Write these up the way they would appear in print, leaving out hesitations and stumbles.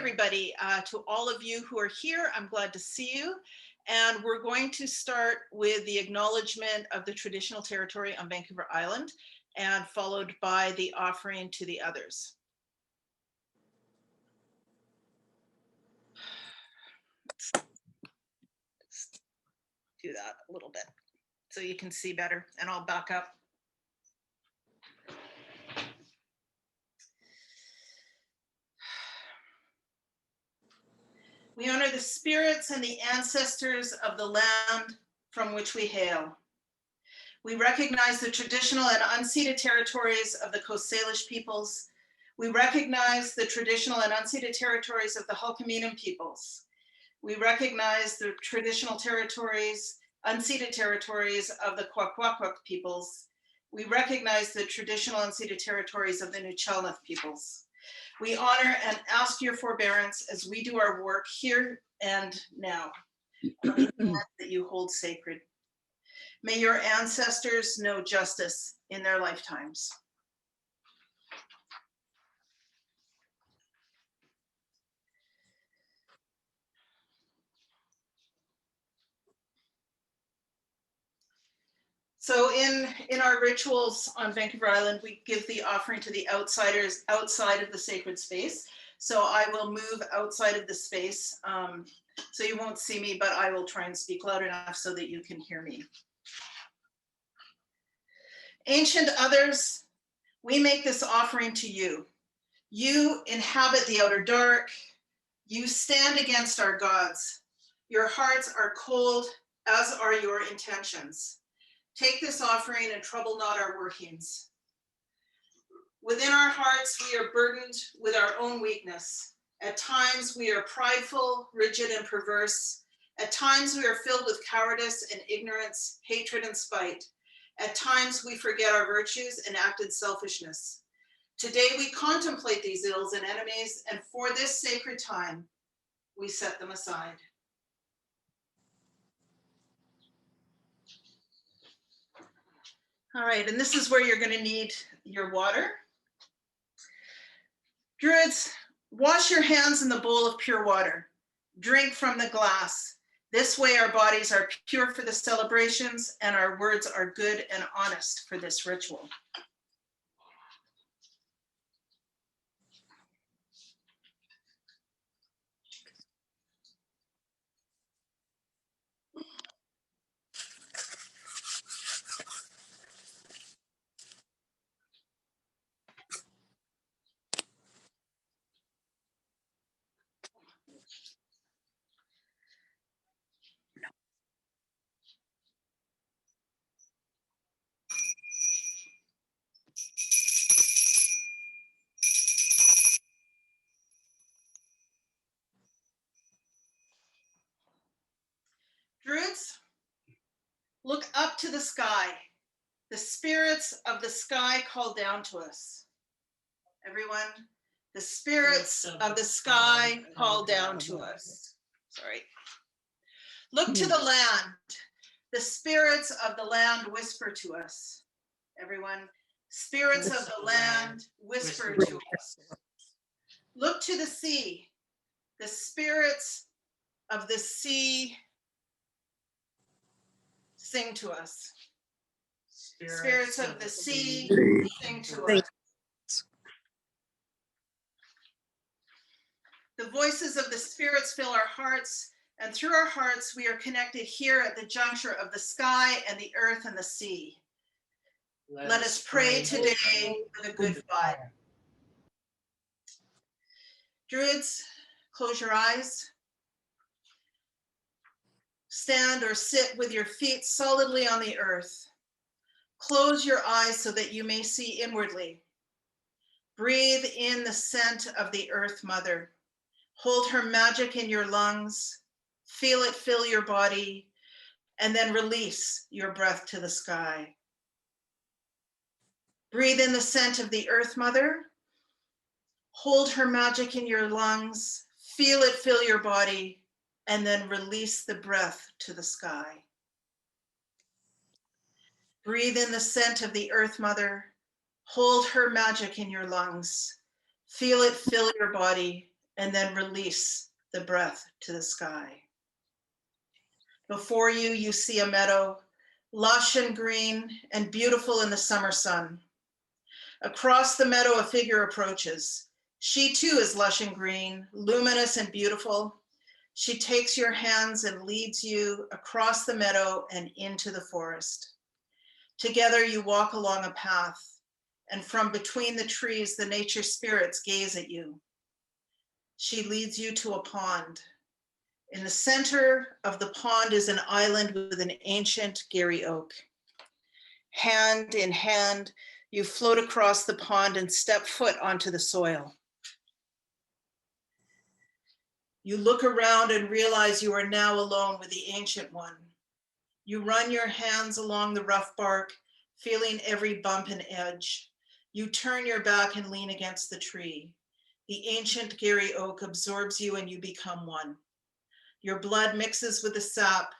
everybody. To all of you who are here, I'm glad to see you. And we're going to start with the acknowledgement of the traditional territory on Vancouver Island, and followed by the offering to the others. Let's do that a little bit so you can see better, and I'll back up. We honor the spirits and the ancestors of the land from which we hail. We recognize the traditional and unceded territories of the Coast Salish peoples. We recognize the traditional and unceded territories of the Hulkaminam peoples. We recognize the traditional territories, unceded territories of the Kwakwakwa peoples. We recognize the traditional unceded territories of the Nuchalnath peoples. We honor and ask your forbearance as we do our work here and now on the land that you hold sacred. May your ancestors know justice in their lifetimes. So in our rituals on Vancouver Island, we give the offering to the outsiders outside of the sacred space. So I will move outside of the space. So you won't see me, but I will try and speak loud enough so that you can hear me. Ancient others, we make this offering to you. You inhabit the outer dark. You stand against our gods. Your hearts are cold, as are your intentions. Take this offering and trouble not our workings. Within our hearts, we are burdened with our own weakness. At times, we are prideful, rigid, and perverse. At times, we are filled with cowardice and ignorance, hatred, and spite. At times, we forget our virtues and act in selfishness. Today, we contemplate these ills and enemies, and for this sacred time, we set them aside. All right, and this is where you're going to need your water. Druids, wash your hands in the bowl of pure water. Drink from the glass. This way our bodies are pure for the celebrations and our words are good and honest for this ritual. Druids, look up to the sky. The spirits of the sky call down to us. Everyone, the spirits of the sky call down to us. Sorry. Look to the land. The spirits of the land whisper to us. Everyone, spirits of the land whisper to us. Look to the sea. The spirits of the sea sing to us. Spirits of the sea sing to us. The voices of the spirits fill our hearts, and through our hearts we are connected here at the juncture of the sky and the earth and the sea. Let us pray today with a good vibe. Druids, close your eyes. Stand or sit with your feet solidly on the earth. Close your eyes so that you may see inwardly. Breathe in the scent of the Earth Mother. Hold her magic in your lungs. Feel it fill your body, and then release your breath to the sky. Breathe in the scent of the Earth Mother. Hold her magic in your lungs. Feel it fill your body, and then release the breath to the sky. Breathe in the scent of the Earth Mother. Hold her magic in your lungs. Feel it fill your body, and then release the breath to the sky. Before you, you see a meadow, lush and green and beautiful in the summer sun. Across the meadow, a figure approaches. She too is lush and green, luminous and beautiful. She takes your hands and leads you across the meadow and into the forest. Together you walk along a path, and from between the trees, the nature spirits gaze at you. She leads you to a pond. In the center of the pond is an island with an ancient Garry oak. Hand in hand, you float across the pond and step foot onto the soil. You look around and realize you are now alone with the Ancient One. You run your hands along the rough bark, feeling every bump and edge. You turn your back and lean against the tree. The ancient Garry oak absorbs you and you become one. Your blood mixes with the sap.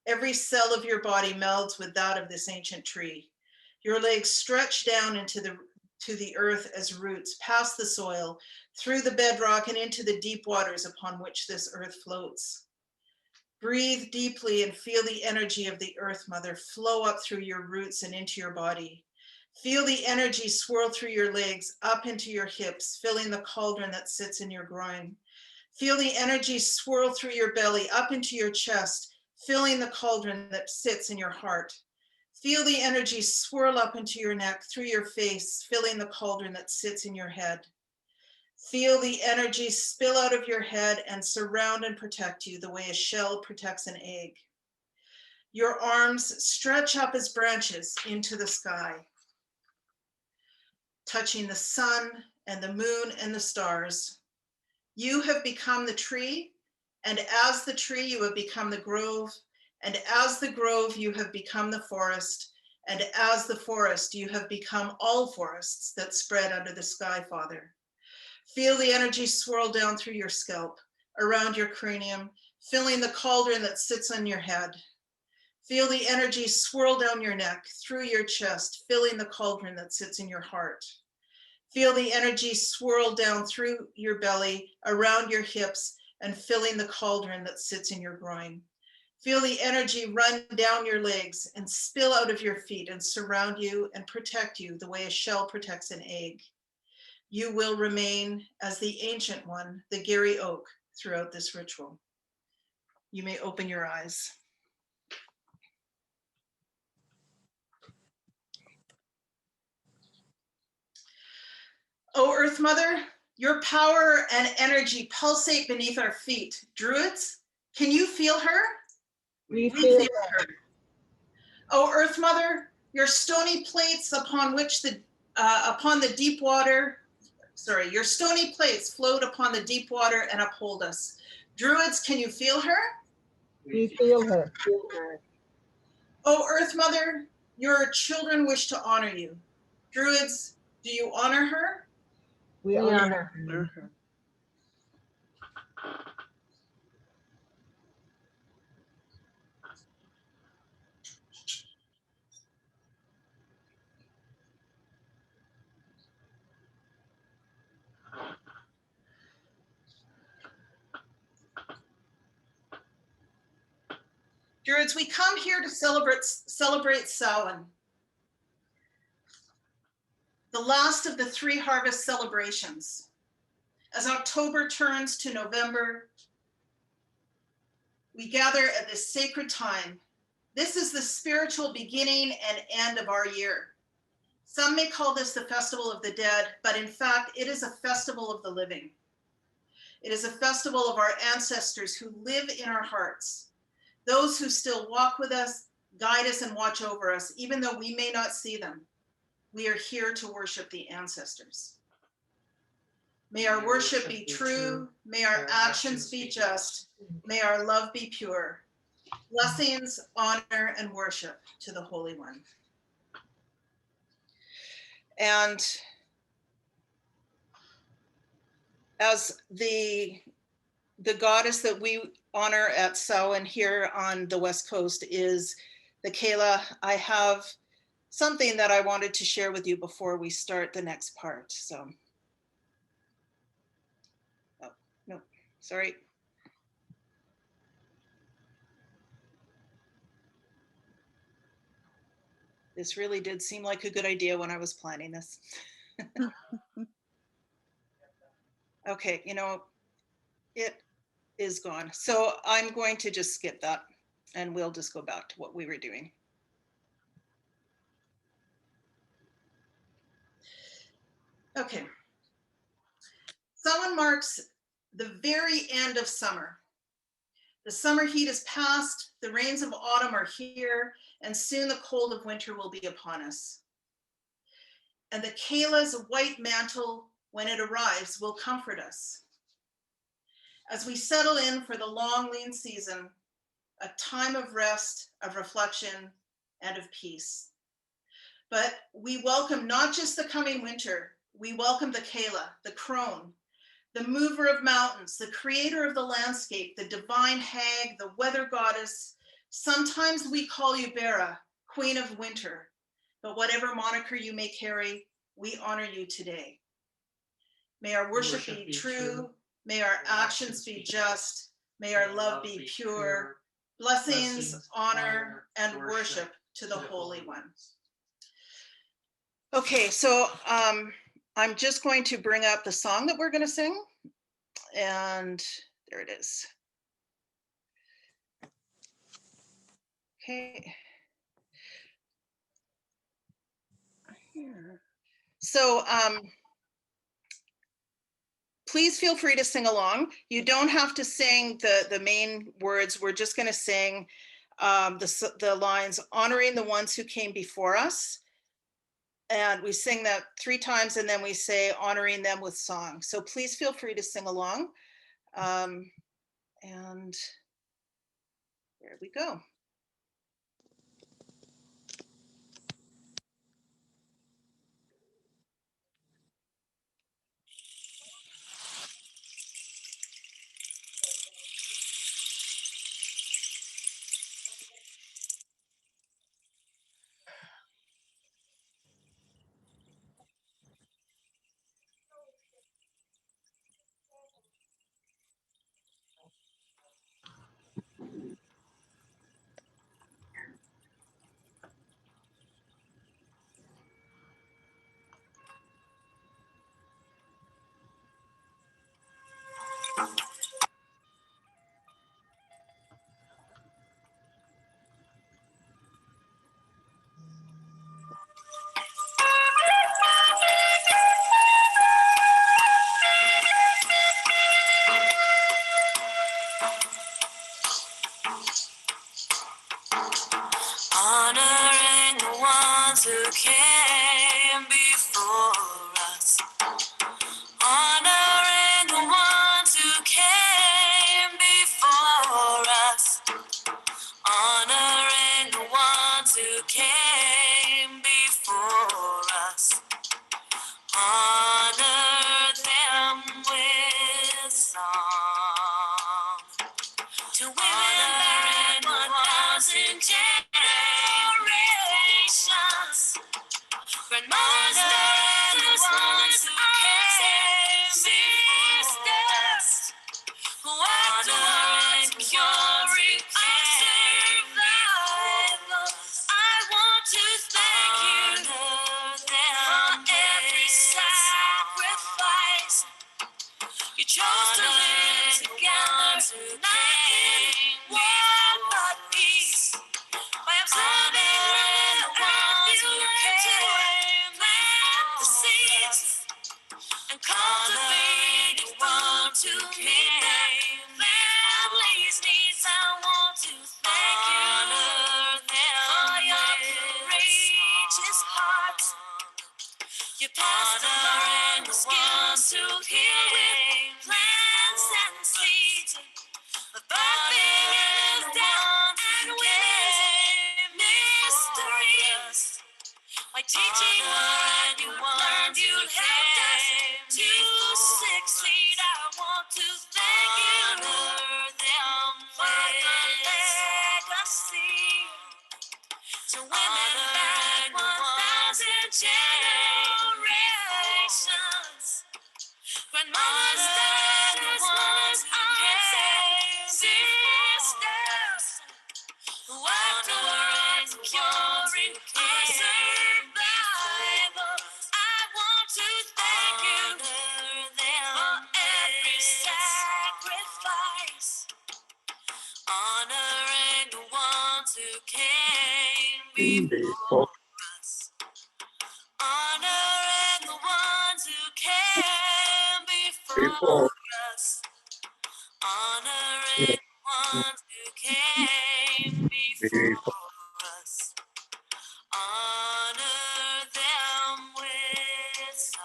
Every cell of your body melds with that of this ancient tree. Your legs stretch down into the earth as roots, past the soil, through the bedrock and into the deep waters upon which this earth floats. Breathe deeply and feel the energy of the Earth Mother flow up through your roots and into your body. Feel the energy swirl through your legs, up into your hips, filling the cauldron that sits in your groin. Feel the energy swirl through your belly, up into your chest, filling the cauldron that sits in your heart. Feel the energy swirl up into your neck, through your face, filling the cauldron that sits in your head. Feel the energy spill out of your head and surround and protect you the way a shell protects an egg. Your arms stretch up as branches into the sky, touching the sun and the moon and the stars. You have become the tree, and as the tree, you have become the grove, and as the grove, you have become the forest, and as the forest, you have become all forests that spread under the sky, Father. Feel the energy swirl down through your scalp, around your cranium, filling the cauldron that sits on your head. Feel the energy swirl down your neck, through your chest, filling the cauldron that sits in your heart. Feel the energy swirl down through your belly, around your hips, and filling the cauldron that sits in your groin. Feel the energy run down your legs and spill out of your feet and surround you and protect you the way a shell protects an egg. You will remain as the Ancient One, the Garry oak, throughout this ritual. You may open your eyes. O Earth Mother, your power and energy pulsate beneath our feet. Druids, can you feel her? We feel her. O Earth Mother, your stony plates your stony plates float upon the deep water and uphold us. Druids, can you feel her? We feel her. O Earth Mother, your children wish to honor you. Druids, do you honor her? We honor her. Druids, we come here to celebrate Samhain, the last of the 3 harvest celebrations. As October turns to November, we gather at this sacred time. This is the spiritual beginning and end of our year. Some may call this the Festival of the Dead, but in fact, it is a festival of the living. It is a festival of our ancestors who live in our hearts. Those who still walk with us, guide us, and watch over us, even though we may not see them. We are here to worship the ancestors. May our worship be true. May our actions be just. May our love be pure. Blessings, honor, and worship to the Holy One. And as the goddess that we honor at Samhain here on the West Coast is the Kayla, I have something that I wanted to share with you before we start the next part. So, oh, no. Sorry. This really did seem like a good idea when I was planning this. Okay, you know, it is gone. So I'm going to just skip that and we'll just go back to what we were doing. Okay. Samhain marks the very end of summer. The summer heat is past, the rains of autumn are here, and soon the cold of winter will be upon us. And the Kayla's white mantle, when it arrives, will comfort us. As we settle in for the long, lean season, a time of rest, of reflection, and of peace. But we welcome not just the coming winter, we welcome the Kayla, the crone, the mover of mountains, the creator of the landscape, the divine hag, the weather goddess. Sometimes we call you Bera, queen of winter, but whatever moniker you may carry, we honor you today. May our worship be true, may our actions be just, may our love be pure. Blessings, honor, and worship to the Holy One. Okay, so I'm just going to bring up the song that we're going to sing. And there it is. Okay. Here. So please feel free to sing along. You don't have to sing the main words. We're just going to sing the lines, honoring the ones who came before us. And we sing that 3 times and then we say honoring them with song. So please feel free to sing along. And there we go. Honoring the ones who came before us. Honoring the ones who came before us. Honoring the ones who came before us. Honor them with song. To women back 1,000 generations. Grandmothers, daughters, mothers, aunts, sisters, who are the ones pure survival. I want to thank you for every sacrifice. You chose to live together, not in war but peace. By observing the ones who came to plant the seeds and cultivate the ones who meet their families' needs. I want to thank you for your courageous heart. You passed along the skills to heal with plants and seeds. The birthing and death and women's mysteries. By teaching what you learned, you helped us to succeed. I want to thank you for the legacy. To women back 1,000 generations. Grandmothers, daughters, mothers, came before us. I want to thank you for every sacrifice, honoring the ones who came before us, honoring the ones who came before us, honoring the ones who came before us, honor them with song.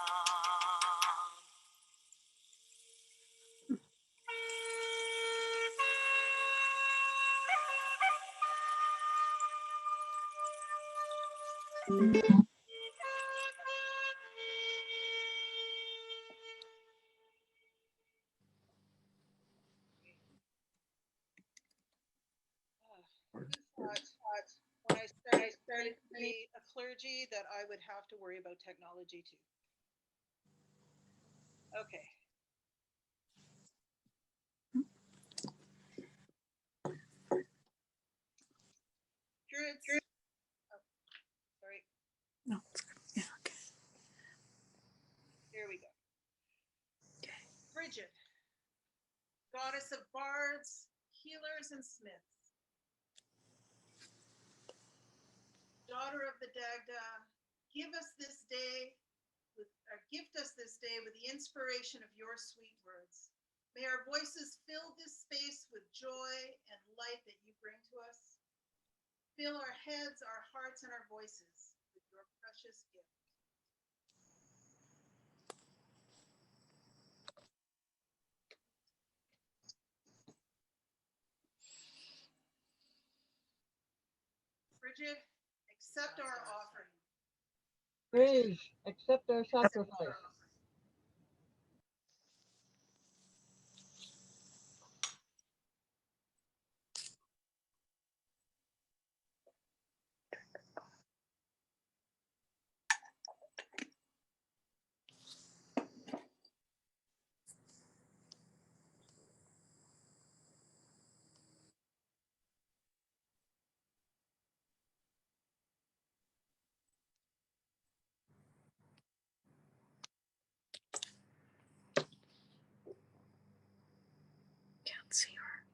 When I started to be a clergy, that I would have to worry about technology too. Okay. Druids. Oh, sorry. No, it's good. Yeah, okay. Here we go. Bridget, goddess of bards, healers, and smiths, daughter of the Dagda, gift us this day with the inspiration of your sweet words. May our voices fill this space with joy and light that you bring to us. Fill our heads, our hearts, and our voices with your precious gift. Bridget, accept our offering. Praise, accept our sacrifice. Can't see her.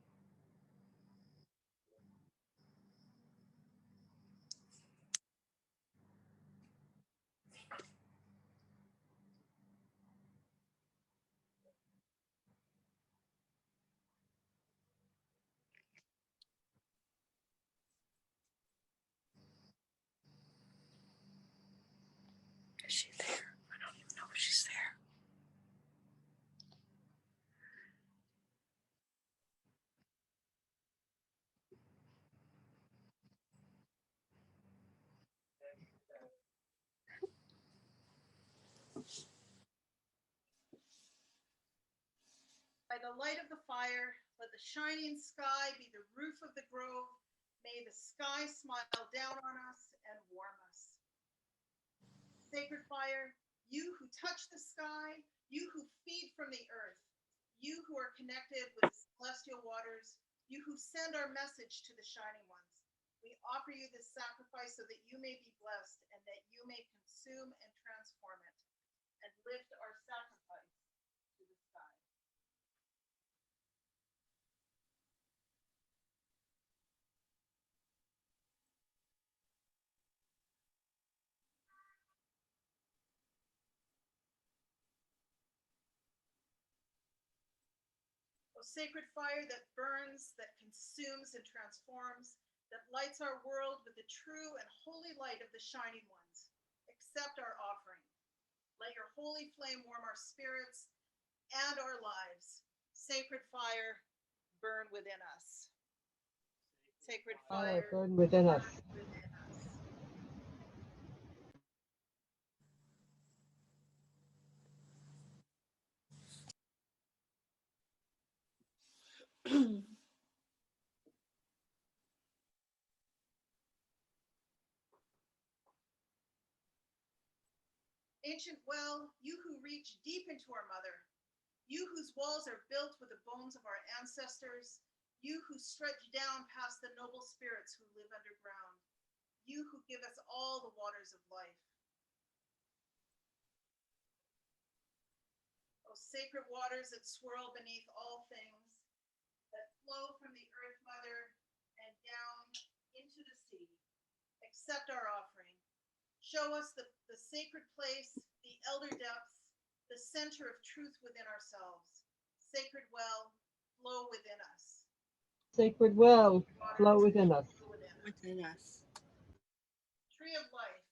Is she there? I don't even know if she's there. By the light of the fire, let the shining sky be the roof of the grove. May the sky smile down on us and warm us. Sacred fire, you who touch the sky, you who feed from the earth, you who are connected with the celestial waters, you who send our message to the shining ones. We offer you this sacrifice so that you may be blessed and that you may consume and transform it and lift our sacrifice to the sky. O sacred fire that burns, that consumes and transforms, that lights our world with the true and holy light of the shining ones, accept our offering. Let your holy flame warm our spirits and our lives. Sacred fire, burn within us. Sacred Fire fire, burn within us. burn within us. Ancient well, you who reach deep into our mother, you whose walls are built with the bones of our ancestors, you who stretch down past the noble spirits who live underground, you who give us all the waters of life. O sacred waters that swirl beneath all things, that flow from the earth mother and down into the sea, accept our offering. Show us the sacred place, the elder depths, the center of truth within ourselves. Sacred well, flow within us. Sacred well, flow within us. Within us. Tree of life.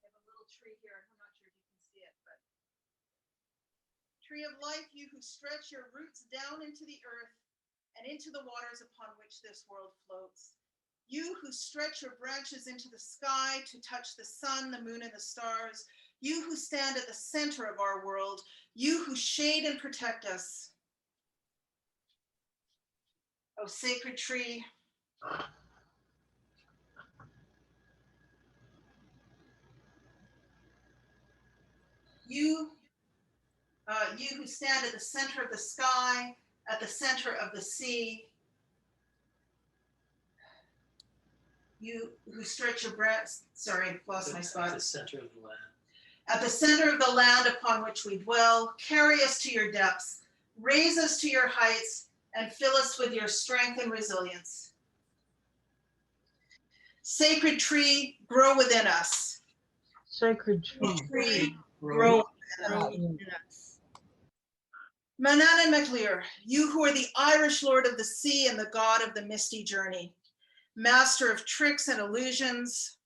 I have a little tree here. I'm not sure if you can see it, but tree of life, you who stretch your roots down into the earth and into the waters upon which this world floats. You who stretch your branches into the sky to touch the sun, the moon, and the stars. You who stand at the center of our world. You who shade and protect us. O sacred tree. You who stand at the center of the sky, at the center of the sea. You who stretch your breasts, sorry, lost my spot. At the center of the land. At the center of the land upon which we dwell, carry us to your depths, raise us to your heights, and fill us with your strength and resilience. Sacred tree, grow within us. Sacred tree. Tree, grow within us. Manan and MacLear, you who are the Irish lord of the sea and the god of the misty journey, master of tricks and illusions.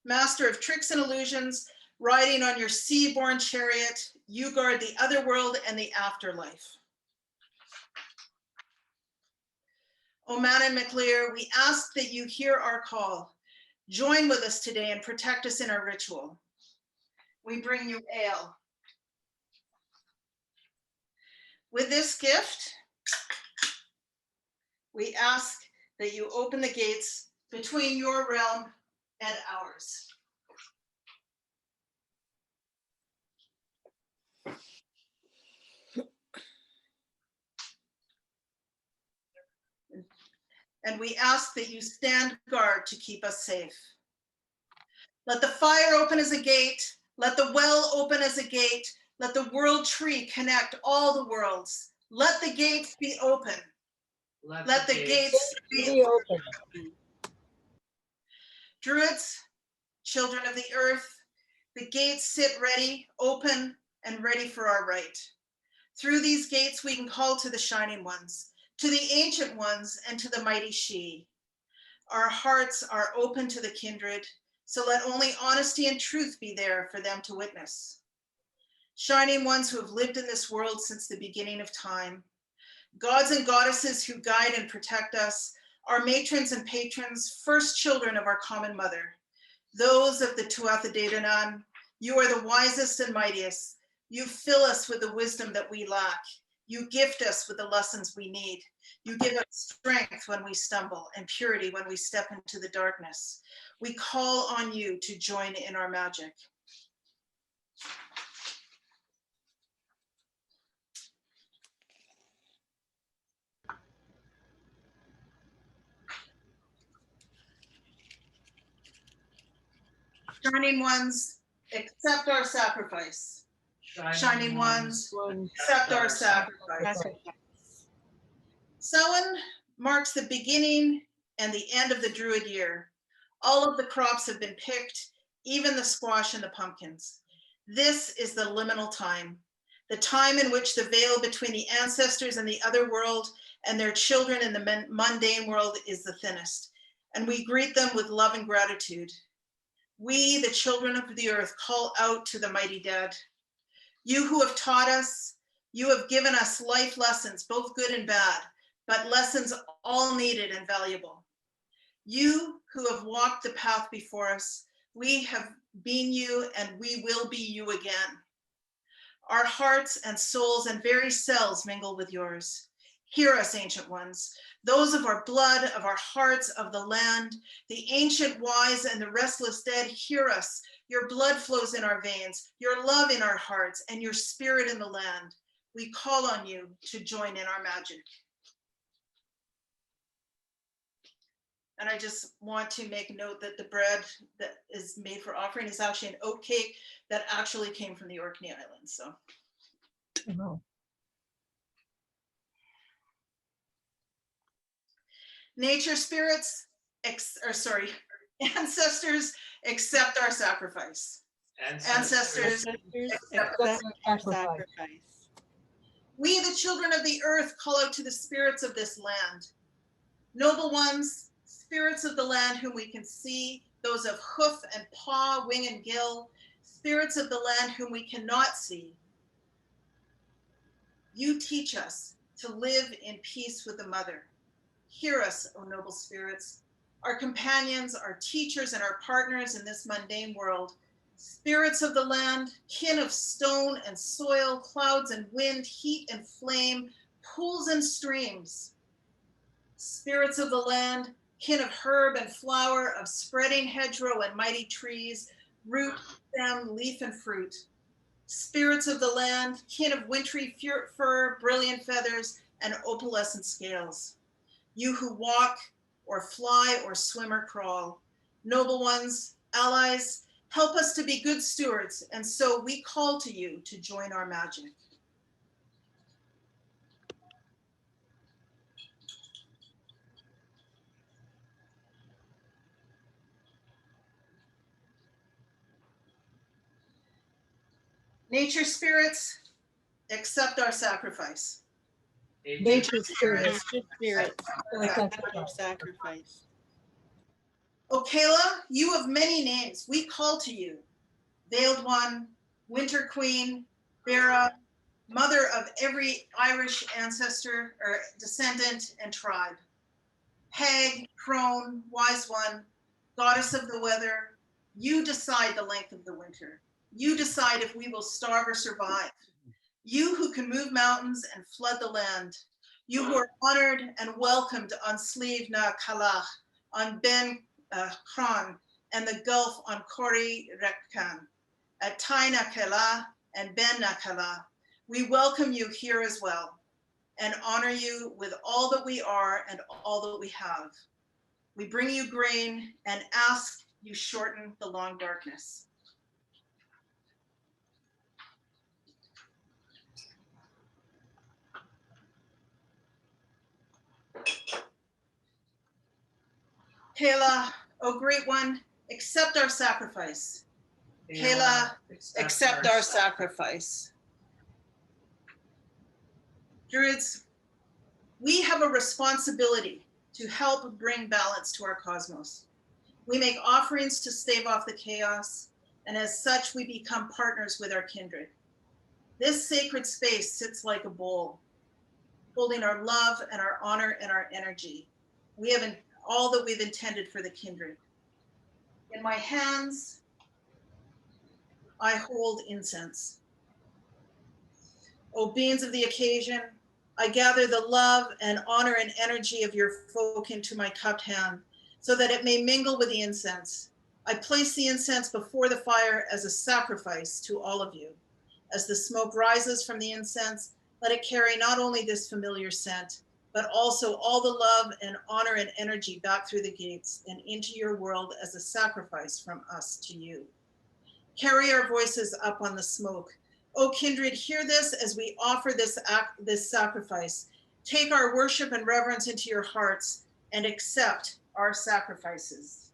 Master of tricks and illusions, riding on your sea-born chariot, you guard the other world and the afterlife. O Manan MacLear, we ask that you hear our call. Join with us today and protect us in our ritual. We bring you ale. With this gift, we ask that you open the gates between your realm and ours. And we ask that you stand guard to keep us safe. Let the fire open as a gate. Let the well open as a gate. Let the world tree connect all the worlds. Let the gates be open. Let the gates be open. Druids, children of the earth, the gates sit ready, open, and ready for our right. Through these gates, we can call to the shining ones, to the ancient ones, and to the mighty she. Our hearts are open to the kindred, so let only honesty and truth be there for them to witness. Shining ones who have lived in this world since the beginning of time, gods and goddesses who guide and protect us, our matrons and patrons, first children of our common mother, those of the Tuatha De Danann, you are the wisest and mightiest. You fill us with the wisdom that we lack. You gift us with the lessons we need. You give us strength when we stumble and purity when we step into the darkness. We call on you to join in our magic. Shining ones, accept our sacrifice. Shining ones, accept our sacrifice. Samhain marks the beginning and the end of the Druid year. All of the crops have been picked, even the squash and the pumpkins. This is the liminal time, the time in which the veil between the ancestors and the other world and their children in the mundane world is the thinnest. And we greet them with love and gratitude. We, the children of the earth, call out to the mighty dead. You who have taught us, you have given us life lessons, both good and bad, but lessons all needed and valuable. You who have walked the path before us, we have been you and we will be you again. Our hearts and souls and very cells mingle with yours. Hear us, ancient ones, those of our blood, of our hearts, of the land, the ancient wise and the restless dead, hear us. Your blood flows in our veins, your love in our hearts, and your spirit in the land. We call on you to join in our magic. And I just want to make note that the bread that is made for offering is actually an oat cake that actually came from the Orkney Islands. So Oh, nature spirits, ancestors, accept our sacrifice. Ancestors, accept accept our sacrifice. sacrifice. we, the children of the earth, call out to the spirits of this land. Noble ones, spirits of the land whom we can see, those of hoof and paw, wing and gill, spirits of the land whom we cannot see. You teach us to live in peace with the mother. Hear us, O noble spirits, our companions, our teachers, and our partners in this mundane world. Spirits of the land, kin of stone and soil, clouds and wind, heat and flame, pools and streams. Spirits of the land, kin of herb and flower, of spreading hedgerow and mighty trees, root, stem, leaf, and fruit. Spirits of the land, kin of wintry fur, brilliant feathers, and opalescent scales. You who walk or fly or swim or crawl. Noble ones, allies, help us to be good stewards, and so we call to you to join our magic. Nature spirits, accept our sacrifice. Nature spirits, Nature spirits, our accept our sacrifice. sacrifice. O Kayla, you of many names, we call to you. Veiled One, Winter Queen, Vera, mother of every Irish ancestor or descendant and tribe. Hag, crone, wise one, goddess of the weather, you decide the length of the winter. You decide if we will starve or survive. You who can move mountains and flood the land. You who are honored and welcomed on Slieve na Kalach, on Ben Cron, and the Gulf on Corrie Rekkan, at Tai na Kela and Ben na Kela. We welcome you here as well and honor you with all that we are and all that we have. We bring you grain and ask you shorten the long darkness. Kayla, O great one, accept our sacrifice. Kayla, accept our sacrifice. Druids, we have a responsibility to help bring balance to our cosmos. We make offerings to stave off the chaos, and as such, we become partners with our kindred. This sacred space sits like a bowl, holding our love and our honor and our energy. We have all that we've intended for the kindred. In my hands, I hold incense. O beings of the occasion, I gather the love and honor and energy of your folk into my cupped hand so that it may mingle with the incense. I place the incense before the fire as a sacrifice to all of you. As the smoke rises from the incense, let it carry not only this familiar scent, but also all the love and honor and energy back through the gates and into your world as a sacrifice from us to you. Carry our voices up on the smoke. O kindred, hear this as we offer this sacrifice. Take our worship and reverence into your hearts and accept our sacrifices.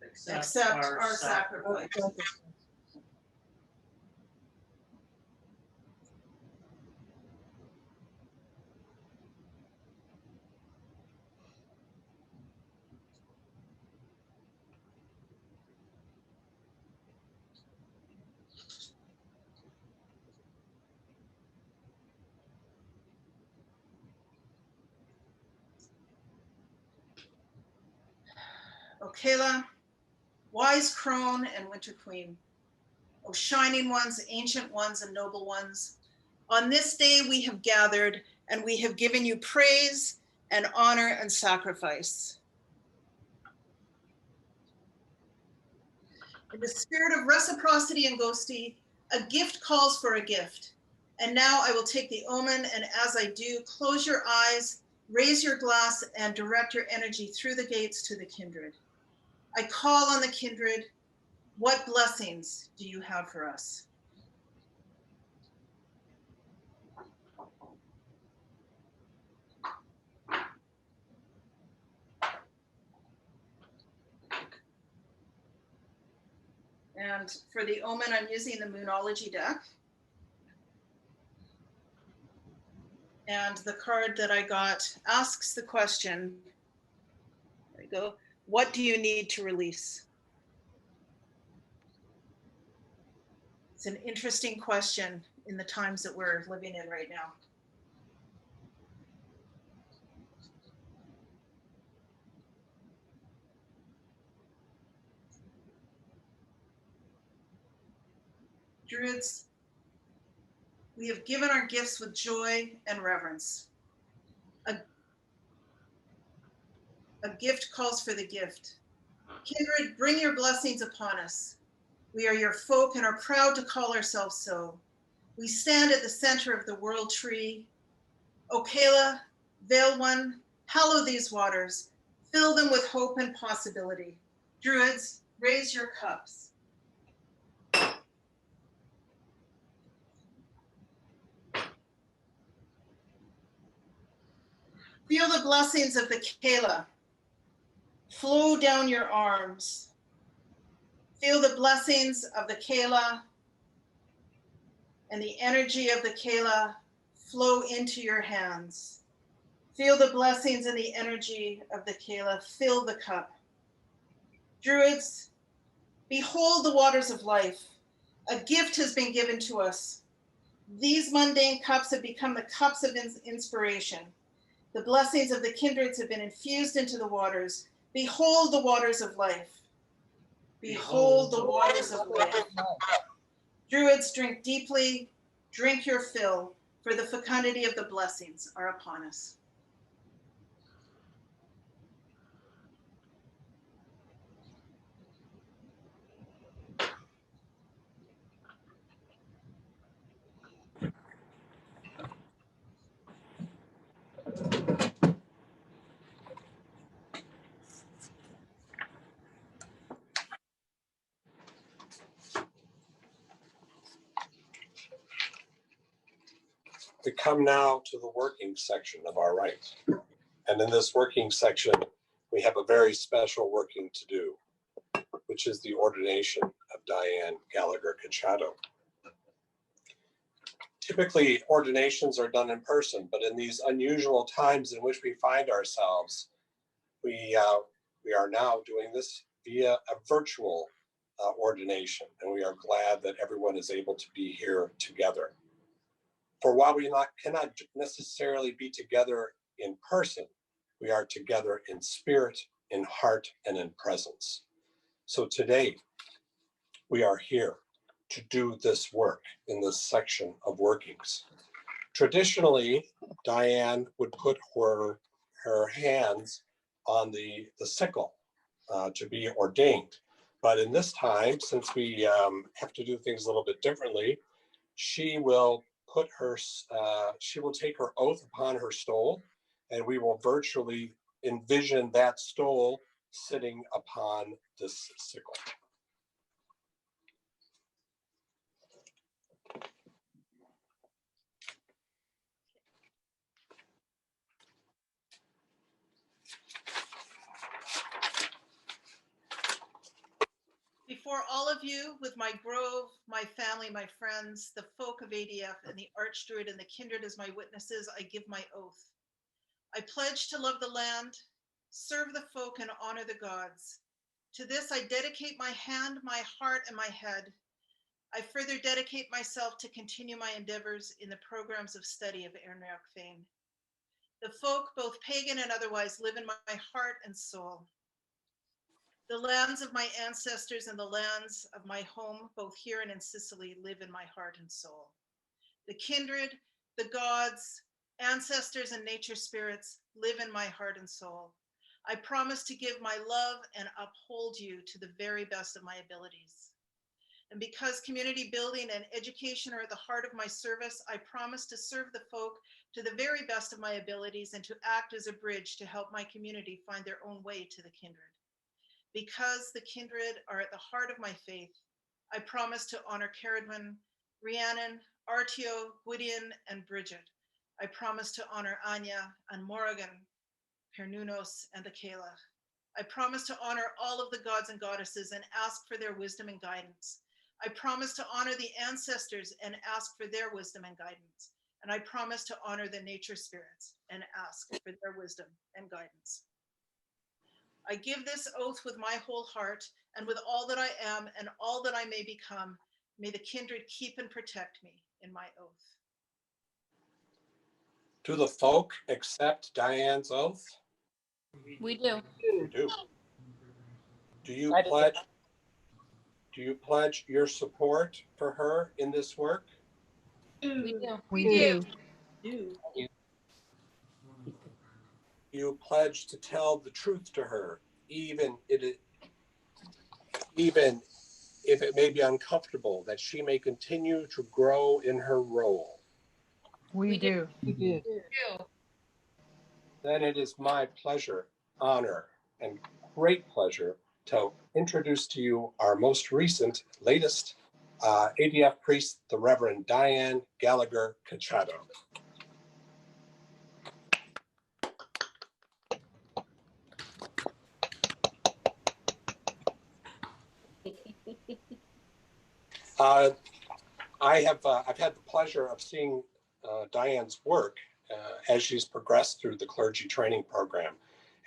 Accept our sacrifice. O Kayla, wise crone and winter queen, O shining ones, ancient ones, and noble ones, on this day we have gathered and we have given you praise and honor and sacrifice. In the spirit of reciprocity and ghosty, a gift calls for a gift. And now I will take the omen, and as I do, close your eyes Raise your glass and direct your energy through the gates to the kindred. I call on the kindred. What blessings do you have for us? And for the omen, I'm using the Moonology deck. And the card that I got asks the question, there we go, what do you need to release? It's an interesting question in the times that we're living in right now. Druids, we have given our gifts with joy and reverence. A gift calls for the gift. Kindred, bring your blessings upon us. We are your folk and are proud to call ourselves so. We stand at the center of the world tree. O Kayla, Veil One, hallow these waters. Fill them with hope and possibility. Druids, raise your cups. Feel the blessings of the Kayla flow down your arms. Feel the blessings of the Kayla and the energy of the Kayla flow into your hands. Feel the blessings and the energy of the Kayla fill the cup. Druids, behold the waters of life. A gift has been given to us. These mundane cups have become the cups of inspiration. The blessings of the kindreds have been infused into the waters. Behold the waters of life. Behold the waters of life. Druids, drink deeply, drink your fill, for the fecundity of the blessings are upon us. We come now to the working section of our rite. And in this working section, we have a very special working to do, which is the ordination of Diane Cacciato. Typically, ordinations are done in person, but in these unusual times in which we find ourselves, we are now doing this via a virtual ordination, and we are glad that everyone is able to be here together. For while we cannot necessarily be together in person, we are together in spirit, in heart, and in presence. So today, we are here to do this work in this section of workings. Traditionally, Diane would put her hands on the sickle to be ordained. But in this time, since we have to do things a little bit differently, she will take her oath upon her stole, and we will virtually envision that stole sitting upon this sickle. Before all of you, with my grove, my family, my friends, the folk of ADF, and the Archdruid and the kindred as my witnesses, I give my oath. I pledge to love the land, serve the folk, and honor the gods. To this, I dedicate my hand, my heart, and my head. I further dedicate myself to continue my endeavors in the programs of study of nDraoícht Féin. The folk, both pagan and otherwise, live in my heart and soul. The lands of my ancestors and the lands of my home, both here and in Sicily, live in my heart and soul. The kindred, the gods, ancestors, and nature spirits live in my heart and soul. I promise to give my love and uphold you to the very best of my abilities. And because community building and education are at the heart of my service, I promise to serve the folk to the very best of my abilities and to act as a bridge to help my community find their own way to the kindred. Because the kindred are at the heart of my faith, I promise to honor Caradwin, Rhiannon, Artio, Gwydion, and Bridget. I promise to honor Anya and Morrigan, Pernunos, and the Kayla. I promise to honor all of the gods and goddesses and ask for their wisdom and guidance. I promise to honor the ancestors and ask for their wisdom and guidance. And I promise to honor the nature spirits and ask for their wisdom and guidance. I give this oath with my whole heart and with all that I am and all that I may become. May the kindred keep and protect me in my oath. Do the folk accept Diane's oath? We do. You do. Do you I do. pledge your support for her in this work? We do. We do. You pledge to tell the truth to her, even if it may be uncomfortable, that she may continue to grow in her role. We do. We do. Then it is my pleasure, honor, and great pleasure to introduce to you our most recent, latest ADF priest, the Reverend Diane Gallagher Cacciato. I've had the pleasure of seeing Diane's work as she's progressed through the clergy training program,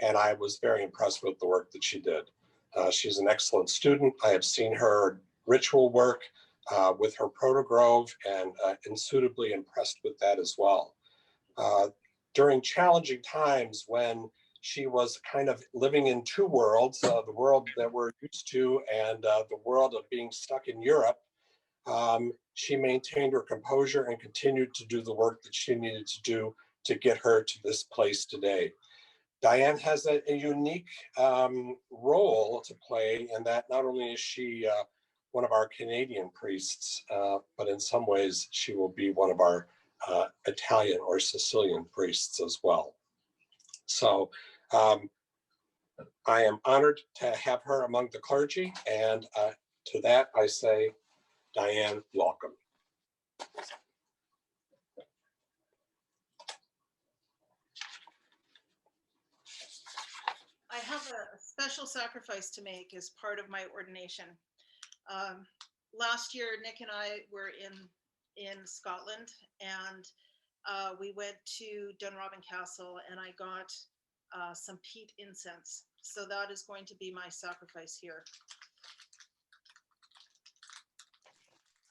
and I was very impressed with the work that she did. She's an excellent student. I have seen her ritual work with her Protogrove and suitably impressed with that as well. During challenging times when she was kind of living in two worlds, the world that we're used to and the world of being stuck in Europe, she maintained her composure and continued to do the work that she needed to do to get her to this place today. Diane has a unique role to play in that not only is she one of our Canadian priests, but in some ways she will be one of our Italian or Sicilian priests as well. So I am honored to have her among the clergy, and to that I say, Diane, welcome. I have a special sacrifice to make as part of my ordination. Last year, Nick and I were in Scotland, and we went to Dunrobin Castle, and I got some peat incense. So that is going to be my sacrifice here.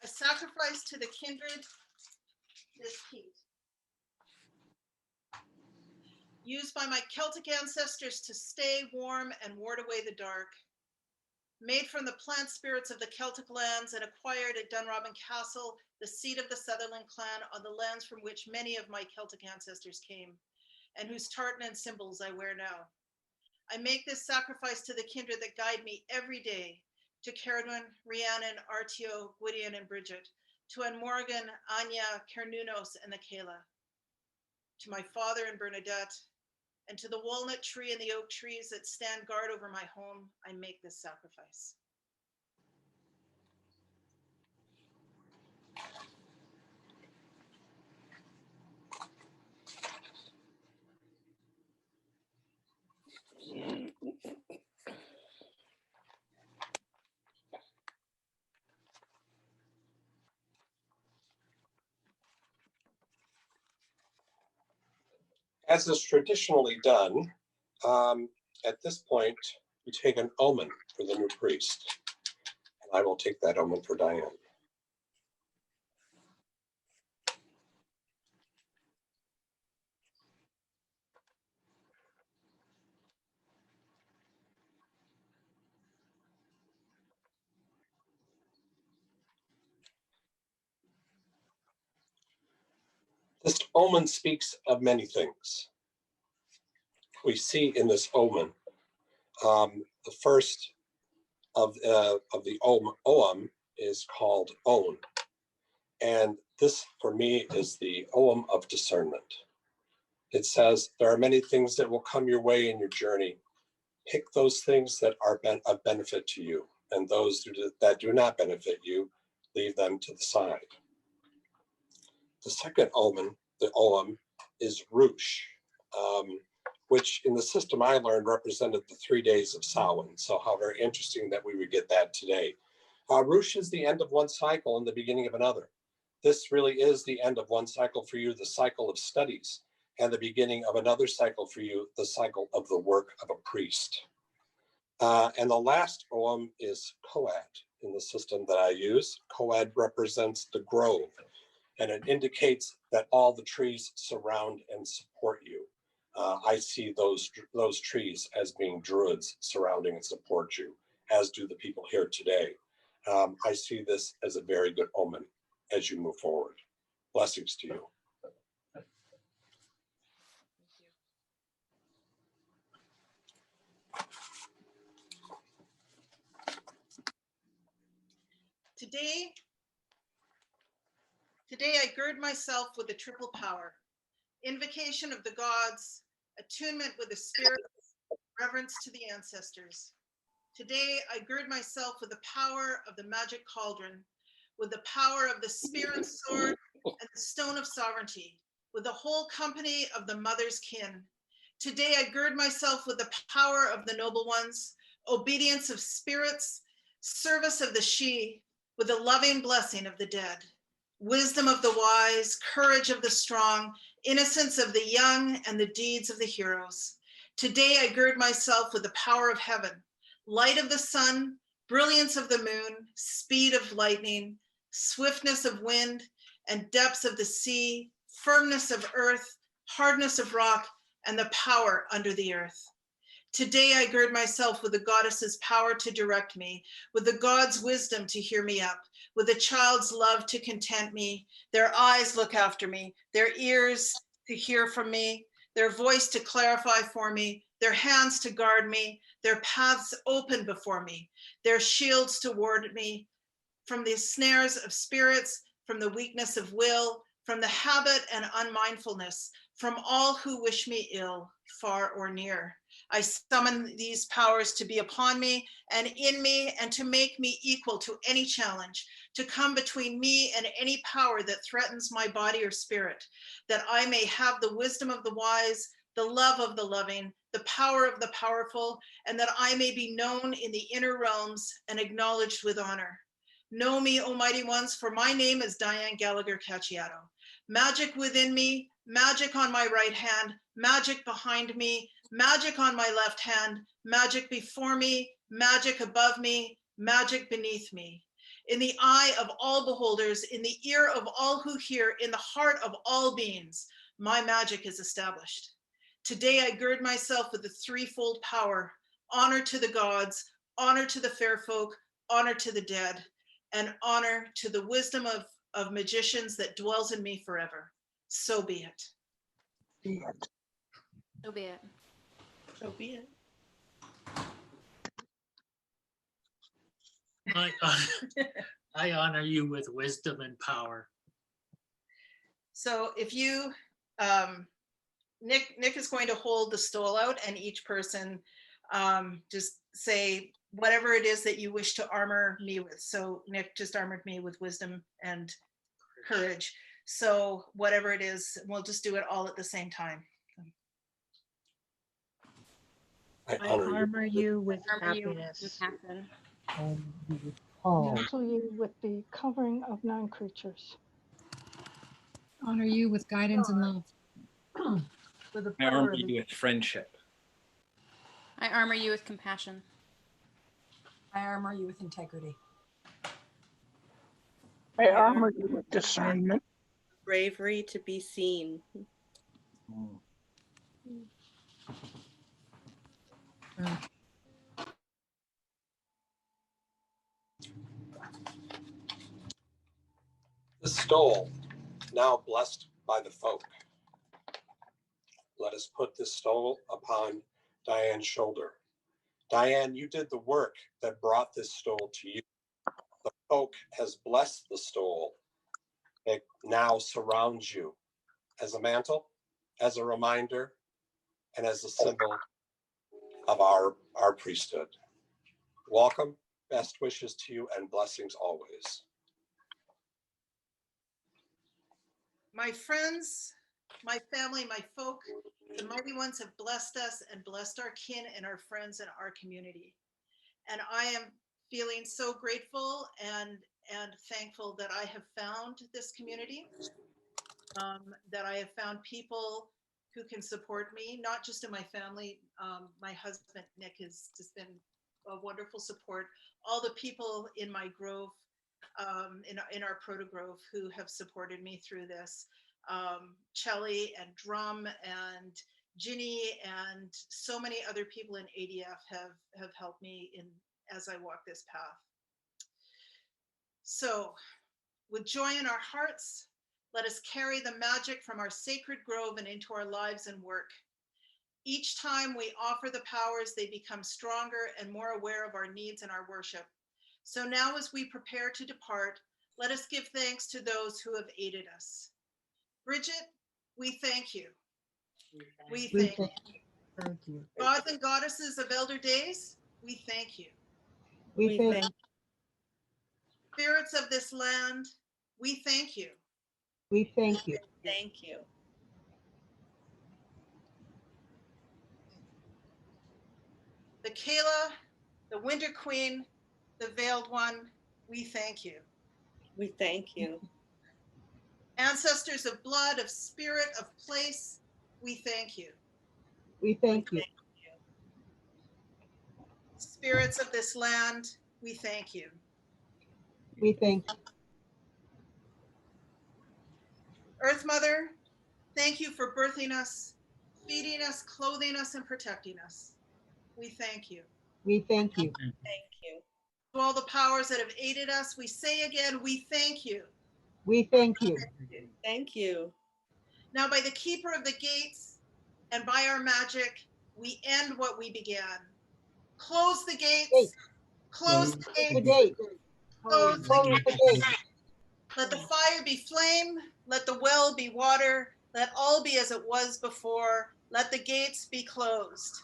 I sacrifice to the kindred this peat, used by my Celtic ancestors to stay warm and ward away the dark, made from the plant spirits of the Celtic lands and acquired at Dunrobin Castle, the seat of the Sutherland clan on the lands from which many of my Celtic ancestors came, and whose tartan and symbols I wear now. I make this sacrifice to the kindred that guide me every day, to Caradwin, Rhiannon, Artio, Gwydion, and Bridget, to Morrigan, Anya, Cernunos, and the Kayla, to my father and Bernadette, and to the walnut tree and the oak trees that stand guard over my home, I make this sacrifice. As is traditionally done, at this point, we take an omen for the new priest. And I will take that omen for Diane. This omen speaks of many things. We see in this omen, the first of the oem is called own. And This, for me, is the Ogham of discernment. It says, there are many things that will come your way in your journey. Pick those things that are of benefit to you, and those that do not benefit you, leave them to the side. The second omen, the Ogham, is Roosh, which in the system I learned represented the 3 days of Samhain. So how very interesting that we would get that today. Roosh is the end of one cycle and the beginning of another. This really is the end of one cycle for you, the cycle of studies, and the beginning of another cycle for you, the cycle of the work of a priest. And the last Ogham is Coad in the system that I use. Coad represents the grove, and it indicates that all the trees surround and support you. I see those trees as being Druids surrounding and support you, as do the people here today. I see this as a very good omen as you move forward. Blessings to you. Today I gird myself with a triple power: invocation of the gods, attunement with the spirits, reverence to the ancestors. Today I gird myself with the power of the magic cauldron, with the power of the spear and sword and the stone of sovereignty, with the whole company of the mother's kin. Today I gird myself with the power of the noble ones, obedience of spirits, service of the she, with the loving blessing of the dead, wisdom of the wise, courage of the strong, innocence of the young, and the deeds of the heroes. Today I gird myself with the power of heaven, light of the sun, brilliance of the moon, speed of lightning, swiftness of wind, and depths of the sea, firmness of earth, hardness of rock, and the power under the earth. Today I gird myself with the goddess's power to direct me, with the god's wisdom to hear me up, with the child's love to content me, their eyes look after me, their ears to hear from me, their voice to clarify for me, their hands to guard me, their paths open before me, their shields to ward me from the snares of spirits, from the weakness of will, from the habit and unmindfulness, from all who wish me ill, far or near. I summon these powers to be upon me and in me, and to make me equal to any challenge, to come between me and any power that threatens my body or spirit, that I may have the wisdom of the wise, the love of the loving, the power of the powerful, and that I may be known in the inner realms and acknowledged with honor. Know me, O mighty ones, for my name is Diane Cacciato. Magic within me, magic on my right hand, magic behind me, magic on my left hand, magic before me, magic above me, magic beneath me. In the eye of all beholders, in the ear of all who hear, in the heart of all beings, my magic is established. Today I gird myself with the threefold power: honor to the gods, honor to the fair folk, honor to the dead, and honor to the wisdom of magicians that dwells in me forever. So be it. Be it. So be it. So be it. I honor you with wisdom and power. So if you, Nick is going to hold the stole out, and each person just say whatever it is that you wish to armor me with. So Nick just armored me with wisdom and courage. So whatever it is, we'll just do it all at the same time. I I honor you. armor you with Armor you happiness. with happen. Mantle you with the covering of non-creatures. Honor you with guidance and love. With the I power armor of the you with friendship. I armor you with compassion. I armor you with integrity. I armor you with discernment. Bravery to be seen. The stole, now blessed by the folk. Let us put this stole upon Diane's shoulder. Diane, you did the work that brought this stole to you. The folk has blessed the stole, may now surround you as a mantle, as a reminder, and as a symbol of our priesthood. Welcome, best wishes to you, and blessings always. My friends, my family, my folk, the mighty ones have blessed us and blessed our kin and our friends and our community. And I am feeling so grateful and thankful that I have found this community, that I have found people who can support me, not just in my family. My husband, Nick, has just been a wonderful support. All the people in my grove, in our Protogrove, who have supported me through this. Chelly and Drum and Ginny and so many other people in ADF have helped me as I walk this path. So, with joy in our hearts, let us carry the magic from our sacred grove and into our lives and work. Each time we offer the powers, they become stronger and more aware of our needs and our worship. So now as we prepare to depart, let us give thanks to those who have aided us. Bridget, we thank you. We thank you. Thank you. Gods and goddesses of elder days, we thank you. We thank you. Spirits of this land, we thank you. We thank you. Thank you. The Kayla, the Winter Queen, the Veiled One, we thank you. We thank you. Ancestors of blood, of spirit, of place, we thank you. We thank you. Spirits of this land, we thank you. We thank you. Earth Mother, thank you for birthing us, feeding us, clothing us, and protecting us. We thank you. We thank you. Thank you. To all the powers that have aided us, we say again, we thank you. We thank you. Thank you. Now, by the keeper of the gates and by our magic, we end what we began. Close the gates. Close the The gates. gate. Close the Close the gate. Let the fire be flame. Let the well be water. Let all be as it was before. Let the gates be closed.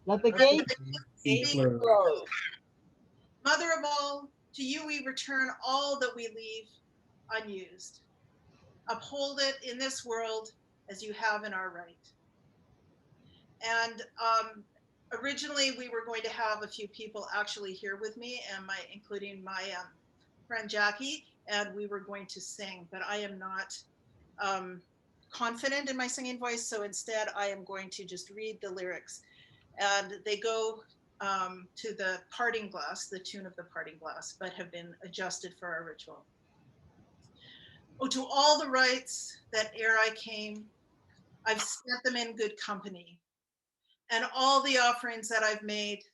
Let the gate Be closed. Mother of all, to you we return all that we leave unused. Uphold it in this world as you have in our right. And originally we were going to have a few people actually here with me, and including my friend Jackie, and we were going to sing, but I am not confident in my singing voice, so instead I am going to just read the lyrics. And they go to the parting glass, the tune of the parting glass, but have been adjusted for our ritual. Oh, to all the rites that ere I came, I've spent them in good company, and all the offerings that I've made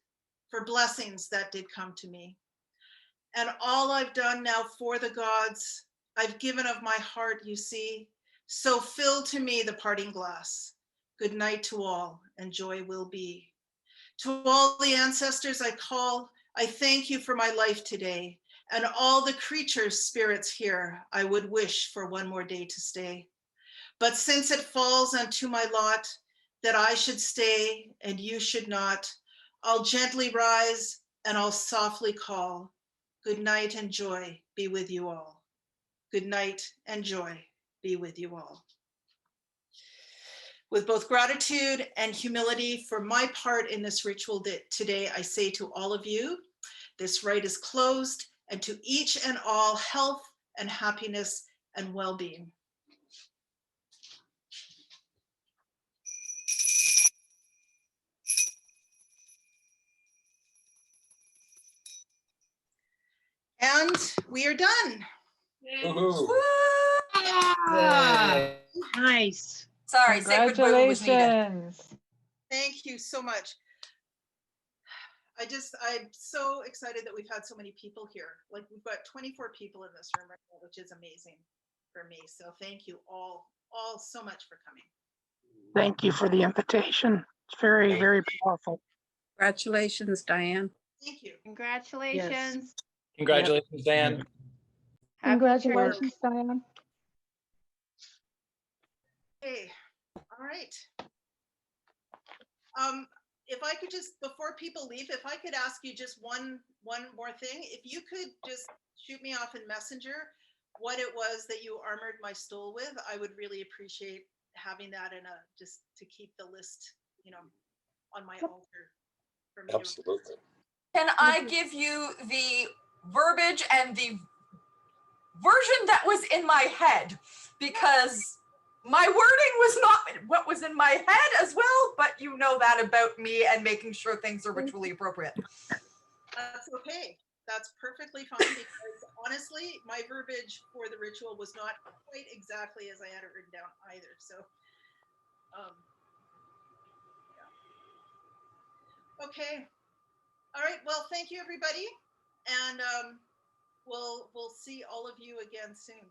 for blessings that did come to me. And all I've done now for the gods, I've given of my heart, you see. So fill to me the parting glass. Good night to all, and joy will be. To all the ancestors I call, I thank you for my life today. And all the creatures, spirits here, I would wish for one more day to stay. But since it falls unto my lot that I should stay and you should not, I'll gently rise and I'll softly call. Good night and joy be with you all. Good night and joy be with you all. With both gratitude and humility for my part in this ritual today, I say to all of you, this rite is closed, and to each and all health and happiness and well-being. And we are done. Woohoo. Nice. Sorry, sacred word was needed. Congratulations. Thank you so much. I'm so excited that we've had so many people here. Like, we've got 24 people in this room right now, which is amazing for me. So thank you all so much for coming. Thank you for the invitation. It's very, very powerful. Congratulations, Diane. Thank you. Congratulations. Congratulations, Dan. Happy church. Congratulations, Diane. Okay, all right. If I could just, before people leave, if I could ask you just one more thing, if you could just shoot me off in Messenger what it was that you armored my stool with, I would really appreciate having that in a, just to keep the list, you know, on my altar for me. to- Absolutely. Can I give you the verbiage and the version that was in my head? Because my wording was not what was in my head as well, but you know that about me and making sure things are ritually appropriate. That's okay. That's perfectly fine because honestly, my verbiage for the ritual was not quite exactly as I had it written down either. So, yeah. Okay. All right. Well, thank you, everybody, and we'll see all of you again soon.